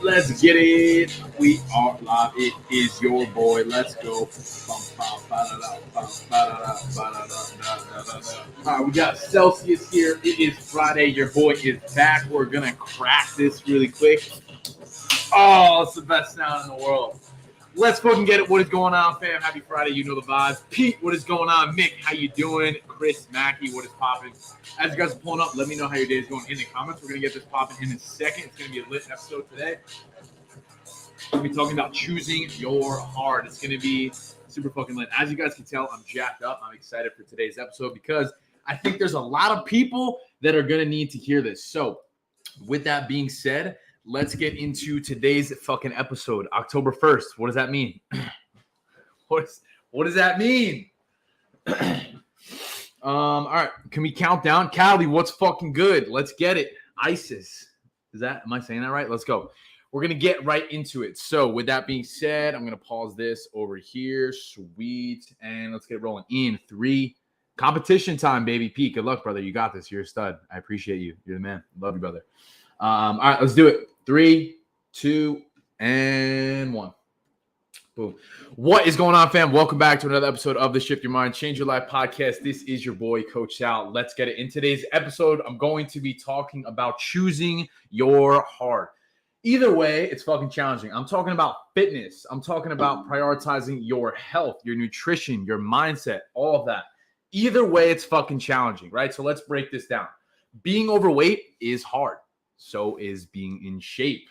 Let's get it. We are live. It is your boy. Let's go. All right, we got Celsius here. It is Friday. Your boy is back. We're going to crack this really quick. Oh, it's the best sound in the world. Let's fucking get it. What is going on, fam? Happy Friday. You know the vibes. Pete, what is going on? Mick, how you doing? Chris, Mackey, what is popping? As you guys are pulling up, let me know how your day is going in the comments. We're going to get this popping in a second. It's going to be a lit episode today. We're going to be talking about choosing your heart. It's going to be super fucking lit. As you guys can tell, I'm jacked up. I'm excited for today's episode because I think there's a lot of people that are going to need to hear this. So with that being said, let's get into today's fucking episode. October 1st. What does that mean? What does that mean? All right. Can we count down? Callie, what's fucking good? Let's get it. ISIS. Am I saying that right? Let's go. We're going to get right into it. So with that being said, I'm going to pause this over here. Sweet. And let's get rolling in 3. Competition time, baby. Pete, good luck, brother. You got this. You're a stud. I appreciate you. You're the man. Love you, brother. All right, let's do it. 3, 2, and 1. Boom. What is going on, fam? Welcome back to another episode of the Shift Your Mind, Change Your Life podcast. This is your boy, Coach Sal. Let's get it. In today's episode, I'm going to be talking about choosing your heart. Either way, it's fucking challenging. I'm talking about fitness. I'm talking about prioritizing your health, your nutrition, your mindset, all of that. Either way, it's fucking challenging, right? So let's break this down. Being overweight is hard. So is being in shape.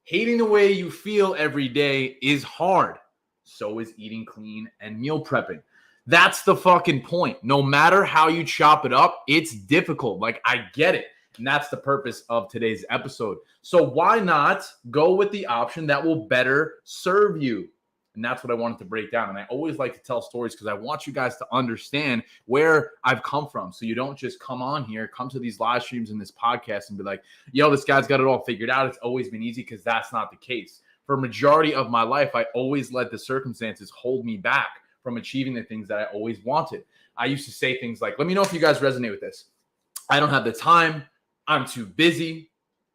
Hating the way you feel every day is hard. So is eating clean and meal prepping. That's the fucking point. No matter how you chop it up, it's difficult. Like, I get it. And that's the purpose of today's episode. So why not go with the option that will better serve you? And that's what I wanted to break down. And I always like to tell stories because I want you guys to understand where I've come from. So you don't just come on here, come to these live streams and this podcast and be like, yo, this guy's got it all figured out. It's always been easy, because that's not the case. For a majority of my life, I always let the circumstances hold me back from achieving the things that I always wanted. I used to say things like, let me know if you guys resonate with this. I don't have the time. I'm too busy.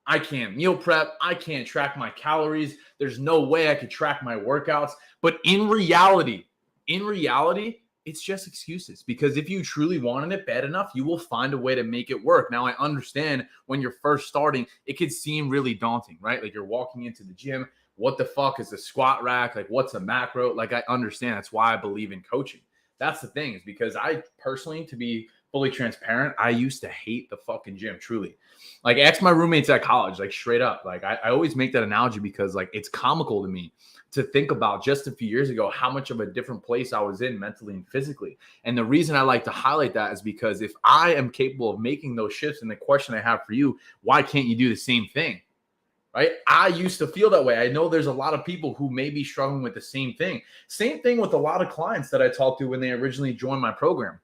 I can't meal prep. I can't track my calories. There's no way I could track my workouts. But in reality, it's just excuses. Because if you truly wanted it bad enough, you will find a way to make it work. Now, I understand when you're first starting, it could seem really daunting, right? Like, you're walking into the gym. What the fuck is a squat rack? Like, what's a macro? Like, I understand. That's why I believe in coaching. That's the thing, is because I personally, to be fully transparent, I used to hate the fucking gym, truly. Like, ask my roommates at college, like, straight up. Like, I always make that analogy because, like, it's comical to me to think about just a few years ago how much of a different place I was in mentally and physically. And the reason I like to highlight that is because if I am capable of making those shifts, and the question I have for you, why can't you do the same thing? Right? I used to feel that way. I know there's a lot of people who may be struggling with the same thing. Same thing with a lot of clients that I talked to when they originally joined my program.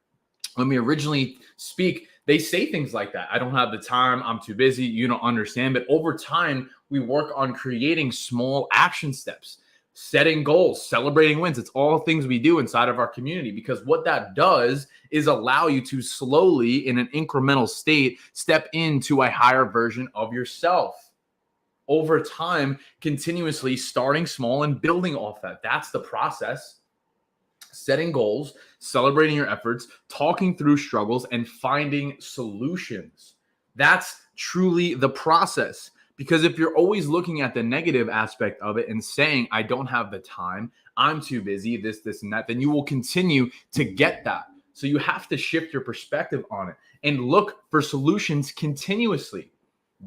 When we originally speak, they say things like that. I don't have the time. I'm too busy. You don't understand. But over time, we work on creating small action steps, setting goals, celebrating wins. It's all things we do inside of our community, because what that does is allow you to slowly, in an incremental state, step into a higher version of yourself. Over time, continuously starting small and building off that. That's the process. Setting goals, celebrating your efforts, talking through struggles, and finding solutions. That's truly the process. Because if you're always looking at the negative aspect of it and saying, I don't have the time, I'm too busy, this, and that, then you will continue to get that. So you have to shift your perspective on it and look for solutions continuously.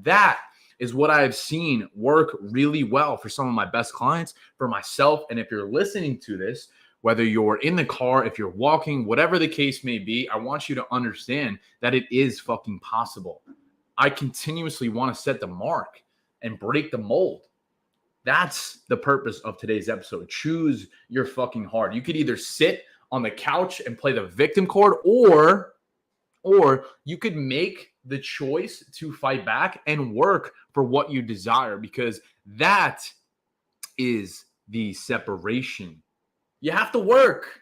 That is what I've seen work really well for some of my best clients, for myself. And if you're listening to this, whether you're in the car, if you're walking, whatever the case may be, I want you to understand that it is fucking possible. I continuously want to set the mark and break the mold. That's the purpose of today's episode. Choose your fucking heart. You could either sit on the couch and play the victim card, or you could make the choice to fight back and work for what you desire, because that is the separation. You have to work.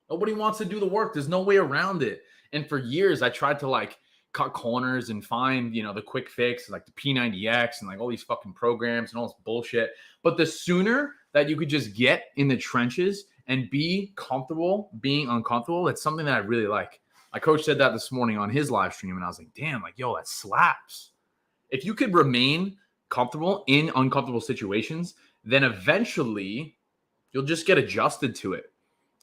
Nobody wants to do the work. There's no way around it. And for years, I tried to cut corners and find, the quick fix, like the P90X and like all these fucking programs and all this bullshit. But the sooner that you could just get in the trenches and be comfortable being uncomfortable, that's something that I really like. My coach said that this morning on his live stream, and I was like, damn, like, yo, that slaps. If you could remain comfortable in uncomfortable situations, then eventually you'll just get adjusted to it,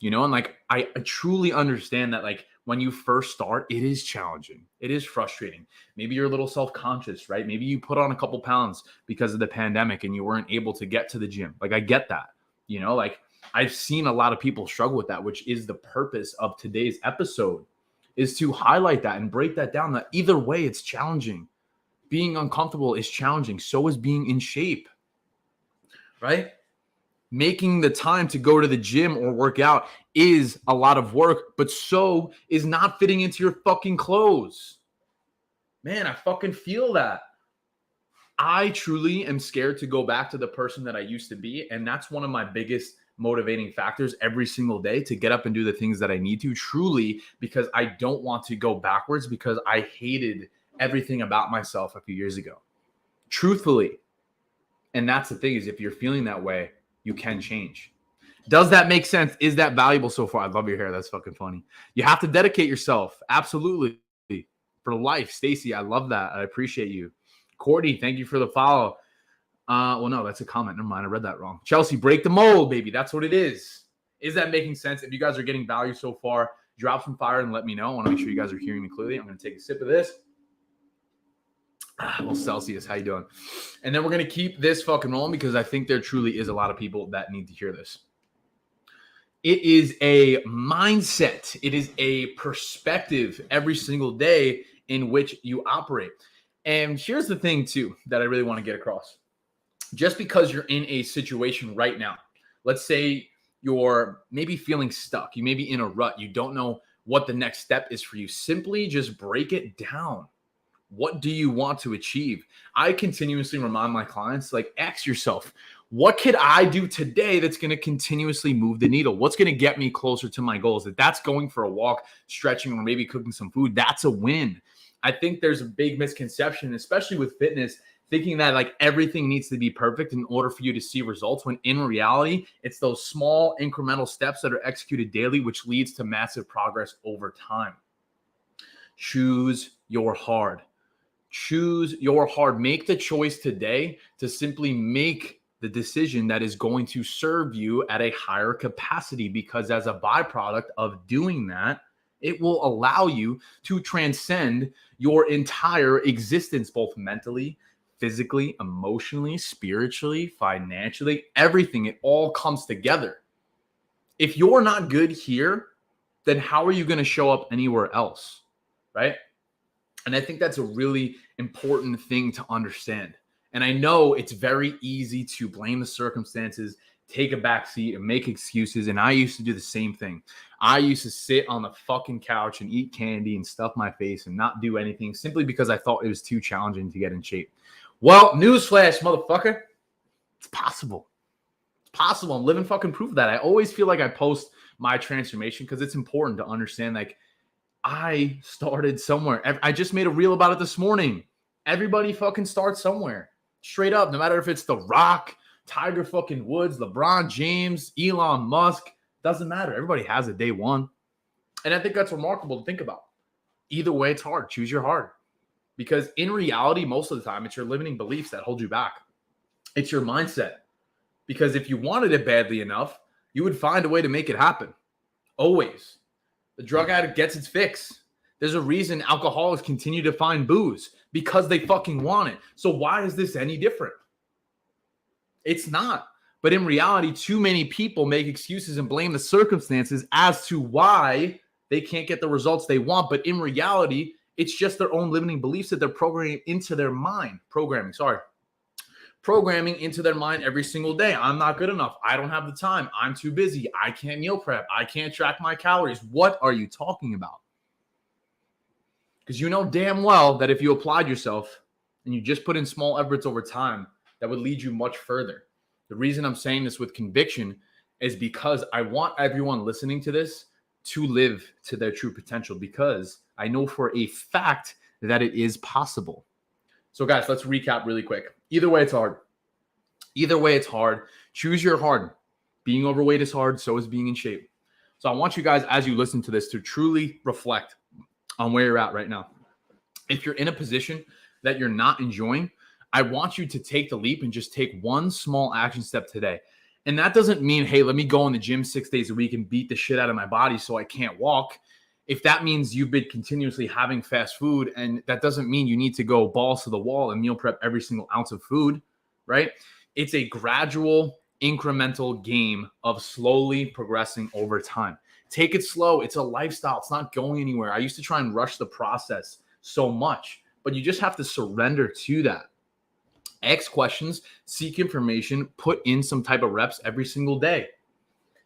and like, I truly understand that, like, when you first start, it is challenging. It is frustrating. Maybe you're a little self-conscious, right? Maybe you put on a couple pounds because of the pandemic and you weren't able to get to the gym. Like, I get that, like, I've seen a lot of people struggle with that, which is the purpose of today's episode, is to highlight that and break that down, that either way, it's challenging. Being uncomfortable is challenging. So is being in shape, right? Making the time to go to the gym or work out is a lot of work, but so is not fitting into your fucking clothes. Man, I fucking feel that. I truly am scared to go back to the person that I used to be. And that's one of my biggest motivating factors every single day, to get up and do the things that I need to, truly, because I don't want to go backwards, because I hated everything about myself a few years ago, truthfully. And that's the thing, is if you're feeling that way, you can change. Does that make sense? Is that valuable so far? I love your hair. That's fucking funny. You have to dedicate yourself. Absolutely. For life. Stacy, I love that. I appreciate you. Courtney, thank you for the follow. Well, no, that's a comment. Never mind. I read that wrong. Chelsea, break the mold, baby. That's what it is. Is that making sense? If you guys are getting value so far, drop some fire and let me know. I want to make sure you guys are hearing me clearly. I'm going to take a sip of this. Well, Celsius, how you doing? And then we're going to keep this fucking rolling, because I think there truly is a lot of people that need to hear this. It is a mindset. It is a perspective every single day in which you operate. And here's the thing too, that I really want to get across. Just because you're in a situation right now, let's say you're maybe feeling stuck, you may be in a rut, you don't know what the next step is for you, simply just break it down. What do you want to achieve? I continuously remind my clients, like, ask yourself, what could I do today that's going to continuously move the needle? What's going to get me closer to my goals? If that's going for a walk, stretching, or maybe cooking some food, that's a win. I think there's a big misconception, especially with fitness, thinking that like everything needs to be perfect in order for you to see results, when in reality, it's those small incremental steps that are executed daily, which leads to massive progress over time. Choose your hard. Choose your hard. Make the choice today to simply make the decision that is going to serve you at a higher capacity, because as a byproduct of doing that, it will allow you to transcend your entire existence, both mentally, physically, emotionally, spiritually, financially, everything. It all comes together. If you're not good here, then how are you going to show up anywhere else, right? And I think that's a really important thing to understand. And I know it's very easy to blame the circumstances, take a back seat, and make excuses. And I used to do the same thing. I used to sit on the fucking couch and eat candy and stuff my face and not do anything, simply because I thought it was too challenging to get in shape. Well, newsflash, motherfucker. It's possible. It's possible. I'm living fucking proof of that. I always feel like I post my transformation because it's important to understand, like, I started somewhere. I just made a reel about it this morning. Everybody fucking starts somewhere. Straight up. No matter if it's The Rock, Tiger fucking Woods, LeBron James, Elon Musk. Doesn't matter. Everybody has a day one. And I think that's remarkable to think about. Either way, it's hard. Choose your hard. Because in reality, most of the time, it's your limiting beliefs that hold you back. It's your mindset. Because if you wanted it badly enough, you would find a way to make it happen. Always. The drug addict gets its fix. There's a reason alcoholics continue to find booze, because they fucking want it. So why is this any different? It's not. But in reality, too many people make excuses and blame the circumstances as to why they can't get the results they want. But in reality, it's just their own limiting beliefs that they're programming into their mind. Programming into their mind every single day. I'm not good enough. I don't have the time. I'm too busy. I can't meal prep. I can't track my calories. What are you talking about? Because you know damn well that if you applied yourself and you just put in small efforts over time, that would lead you much further. The reason I'm saying this with conviction is because I want everyone listening to this to live to their true potential, because I know for a fact that it is possible. So guys, let's recap really quick. Either way, it's hard. Either way, it's hard. Choose your hard. Being overweight is hard. So is being in shape. So I want you guys, as you listen to this, to truly reflect on where you're at right now. If you're in a position that you're not enjoying, I want you to take the leap and just take one small action step today. And that doesn't mean, hey, let me go in the gym 6 days a week and beat the shit out of my body so I can't walk. If that means you've been continuously having fast food, and that doesn't mean you need to go balls to the wall and meal prep every single ounce of food, right? It's a gradual, incremental game of slowly progressing over time. Take it slow. It's a lifestyle. It's not going anywhere. I used to try and rush the process so much, but you just have to surrender to that. Ask questions, seek information, put in some type of reps every single day.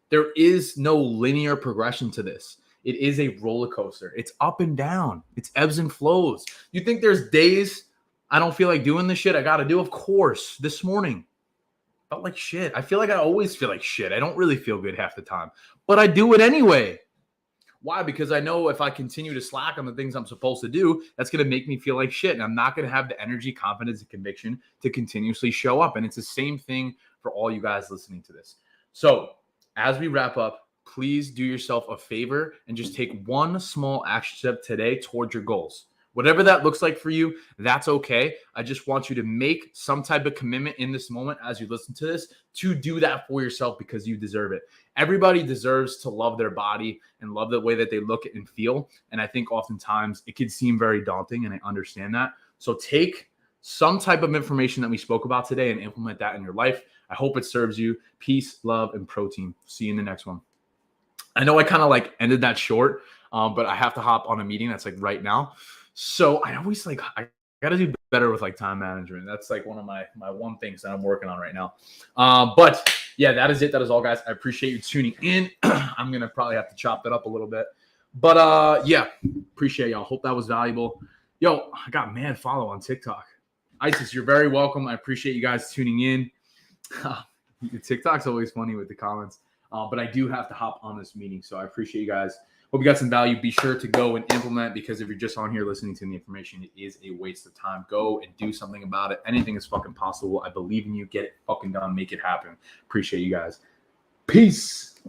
There is no linear progression to this. It is a roller coaster. It's up and down. It's ebbs and flows. You think there's days I don't feel like doing the shit I got to do? Of course. This morning felt like shit. I feel like I always feel like shit. I don't really feel good half the time, but I do it anyway. Why? Because I know if I continue to slack on the things I'm supposed to do, that's going to make me feel like shit. And I'm not going to have the energy, confidence, and conviction to continuously show up. And it's the same thing for all you guys listening to this. So as we wrap up, please do yourself a favor and just take one small action step today towards your goals. Whatever that looks like for you, that's okay. I just want you to make some type of commitment in this moment as you listen to this to do that for yourself because you deserve it. Everybody deserves to love their body and love the way that they look and feel. And I think oftentimes it can seem very daunting, and I understand that. So take some type of information that we spoke about today and implement that in your life. I hope it serves you. Peace, love, and protein. See you in the next one. I know I kind of like ended that short, but I have to hop on a meeting that's like right now. So I always I got to do better with like time management. That's like one of my one things that I'm working on right now. But yeah, that is it. That is all, guys. I appreciate you tuning in. I'm going to probably have to chop that up a little bit. But yeah, appreciate y'all. Hope that was valuable. Yo, I got mad follow on TikTok. Isis, you're very welcome. I appreciate you guys tuning in. TikTok's always funny with the comments. But I do have to hop on this meeting. So I appreciate you guys. Hope you got some value. Be sure to go and implement, because if you're just on here listening to the information, it is a waste of time. Go and do something about it. Anything is fucking possible. I believe in you. Get it fucking done. Make it happen. Appreciate you guys. Peace.